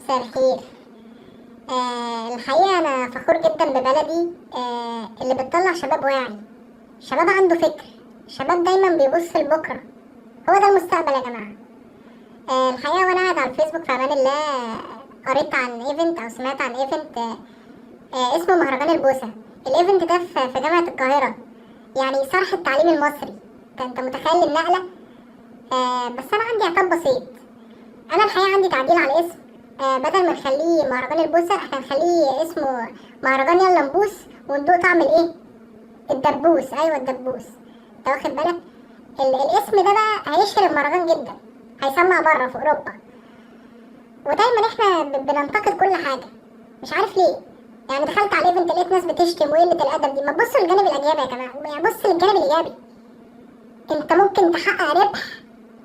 مساء الخير. الحقيقة أنا فخور جدا ببلدي، اللي بتطلع شباب واعي، شباب عنده فكر، شباب دايما بيبص لبكرة. هو ده المستقبل يا جماعة. الحقيقة وأنا قاعد على الفيسبوك في أمان الله قريت عن ايفنت أو سمعت عن ايفنت اسمه مهرجان البوسة. الايفنت ده في جامعة القاهرة، يعني صرح التعليم المصري. انت متخيل النقلة؟ بس أنا عندي عتاب بسيط. أنا الحقيقة عندي تعديل على الاسم. بدل ما نخليه مهرجان البوسة احنا نخليه اسمه مهرجان يلا نبوس وندوق طعم الايه؟ الدبوس. ايوه الدبوس. انت واخد بالك؟ الاسم ده بقى هيشهر المهرجان جدا، هيسمع بره في اوروبا. ودايما احنا بننتقد كل حاجة، مش عارف ليه. يعني دخلت على الايفنت لقيت ناس بتشتم وقلة الادب دي. ما تبصوا للجانب الايجابي يا جماعة، يعني بص للجانب الايجابي. انت ممكن تحقق ربح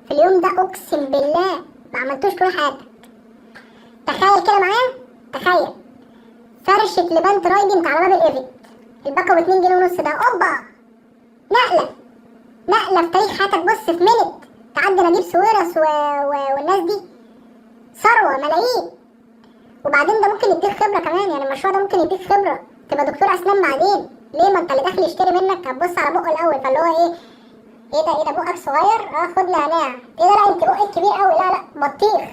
في اليوم ده، اقسم بالله ما عملتوش طول حياتك. تخيل كده معايا، تخيل فرشة لبان ترايدنت على باب الايفنت، الباكو ب2 جنيه ونص ده. اوبا، نقلة في تاريخ حياتك. بص في منت تعدي نجيب ساويرس والناس دي، ثروة ملايين. وبعدين ده ممكن يديك خبرة كمان، يعني المشروع ده ممكن يديك خبرة تبقى دكتور اسنان بعدين. ليه؟ ما انت اللي داخل يشتري منك هتبص على بقه الاول، فاللي هو ايه ده بقك صغير، خد نعناع. ايه ده؟ لا انت بقك كبير قوي، لا بطيخ.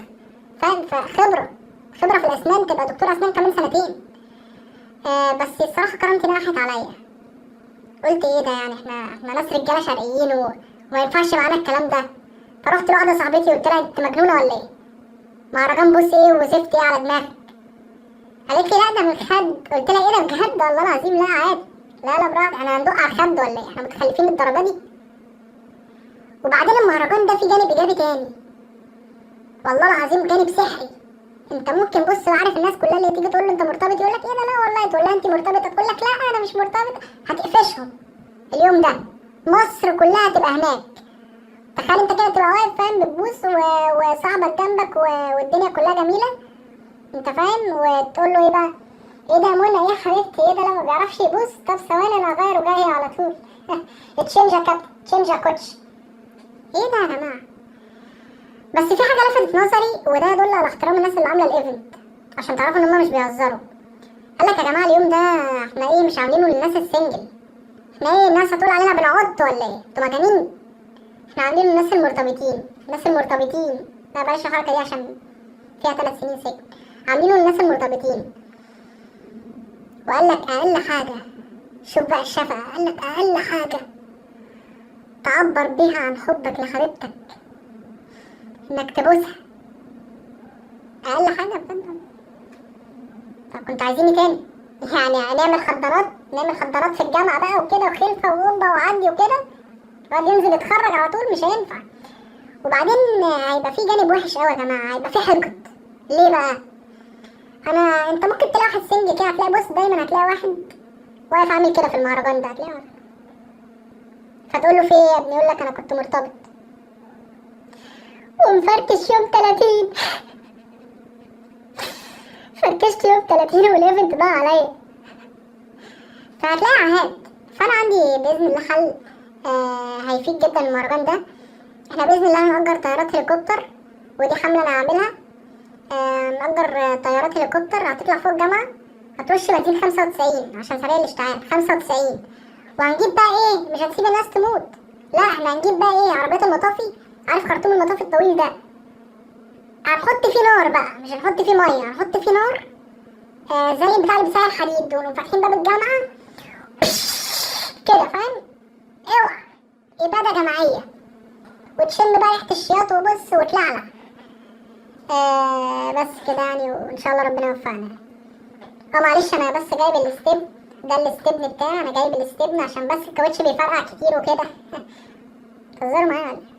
فاهم؟ فخبرة في الاسنان، تبقى دكتور اسنان كمان سنتين. بس الصراحة كرامتي راحت عليا. قلت ايه ده، يعني احنا ناس رجالة شرقيين وما ينفعش معانا الكلام ده. فرحت لواحدة صاحبتي قلت لها انت مجنونة ولا ايه؟ مهرجان بوس ايه وزفت ايه على دماغك؟ قالت لي لا ده من الخد. قلت لها ايه ده بجد؟ والله العظيم لا عادي. لا براحتك، احنا هندق على الخد ولا ايه؟ احنا متخلفين للدرجة دي؟ وبعدين المهرجان ده فيه جانب ايجابي تاني، والله العظيم جانب سحري. انت ممكن بص، عارف الناس كلها اللي تيجي تقول له انت مرتبط، يقول لك ايه ده؟ لا والله. تقول لها انت مرتبطه، تقول لك لا انا مش مرتبطه. هتقفشهم اليوم ده، مصر كلها تبقى هناك. تخيل انت كده تبقى واقف فاهم بتبوس وصاحبك جنبك والدنيا كلها جميله، انت فاهم، وتقول له ايه بقى؟ ايه ده يا منى؟ ايه يا حبيبتي؟ ايه ده؟ لا ما بيعرفش يبوس. طب ثواني انا هغير وجاي على طول. تشينج يا كابتن، تشينج يا كوتش. ايه ده يا جماعه؟ بس في حاجه لفتت نظري، وده يدل على احترام الناس اللي عامله الايفنت، عشان تعرفوا ان هم مش بيهزروا. قال لك يا جماعه اليوم ده احنا ايه مش عاملينه للناس السنجل. احنا ايه الناس هتقول علينا بنعض ولا ايه؟ انتوا مجانين. احنا عاملينه للناس المرتبطين. لا بلاش الحركه دي عشان فيها 3 سنين سجن. عاملينه للناس المرتبطين. وقال لك اقل حاجه، شوف بقى الشفقه، قال لك اقل حاجه تعبر بيها عن حبك لحبيبتك انك تبوسها. اقل حاجه بجد. طب كنتوا عايزيني تاني؟ يعني نعمل خدرات في الجامعه بقى وكده وخلفه وقبه وعدي وكده، الواد ينزل يتخرج على طول؟ مش هينفع. وبعدين هيبقى في جانب وحش قوي يا جماعه، هيبقى في حقد. ليه بقى؟ انت ممكن تلاقي واحد سنجي كده، هتلاقي بص دايما هتلاقي واحد واقف عامل كده في المهرجان ده، هتلاقيه فتقول له في ايه يا ابني؟ يقول لك انا كنت مرتبط ومفركش يوم 30. فركشت يوم 30 والايفنت ضاع عليا. فهتلاقي عهاد. فانا عندي باذن الله حل هيفيد جدا المهرجان ده. احنا باذن الله هنأجر طيارات هليكوبتر، ودي حمله انا هعملها. نأجر طيارات هليكوبتر هتطلع فوق الجامعه، هترش بنزين 95 عشان سريع الاشتعال 95. وهنجيب بقى ايه؟ مش هنسيب الناس تموت، لا احنا هنجيب بقى ايه؟ عربيات المطافي. عارف خرطوم المطافي الطويل ده؟ هنحط فيه نار بقى، مش هنحط فيه ميه، هنحط فيه نار زي البتاع اللي بيسيح الحديد دول، وفاتحين باب الجامعه كده، فاهم؟ اوعى اباده جماعيه، وتشم بقى ريحه الشياط وبص وتلعلع. بس كده يعني، وان شاء الله ربنا يوفقنا. معلش انا بس جايب الاستبن ده، الاستبن بتاعي انا جايب الاستبن عشان بس الكاوتش بيفرقع كتير وكده. تهزروا معايا ولا إيه؟